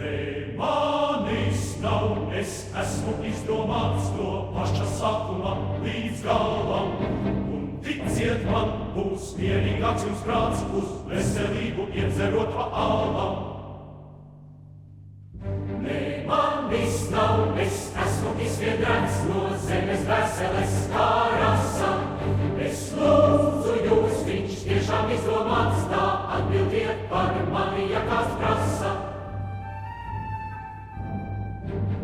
Ne manis nav, es esmu izdomāts no paša sākuma līdz galam. Un ticiet man, būs mierīgāks jums prāts, uz veselību iedzerot pa ālam. Ne manis nav, es esmu izviedrēts no zemes veseles kā rasa. Es lūdzu jūs, viņš tiešām izdomāts, tā atbildiet par mani, ja kāds prasa.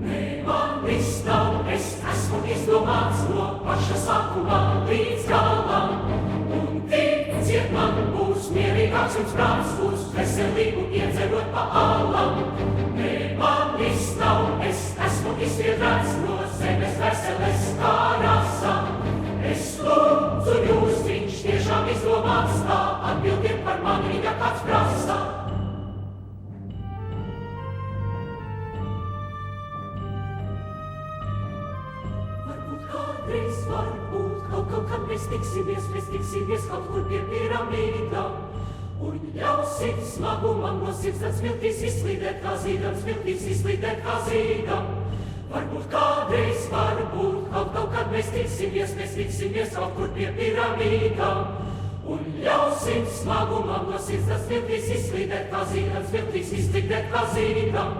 Ne manis nav, es esmu izdomāts no paša sākuma līdz galam. Un ticiet man, būs mierīgāks jums prāts, uz veselību iedzerot pa ālam. Ne manis nav, es esmu izviedrēts no zemes veseles kā rasa. Es lūdzu jūs, viņš tiešām izdomāts, tā atbildiet par mani, ja kāds prasa. Varbūt kādreiz, varbūt kaut kad mēs tiksimies kaut kur pie piramīdām. Un ļausim smagumam no sirds tad smiltīs izslīdēt kā zīdam, smiltīs izslīdēt kā zīdam. Varbūt kādreiz, varbūt kaut kad mēs tiksimies kaut kur pie piramīdām. Un ļausim smagumam no sirds tad smiltīs izslīdēt kā zīdam, smiltīs izslīdēt kā zīdam.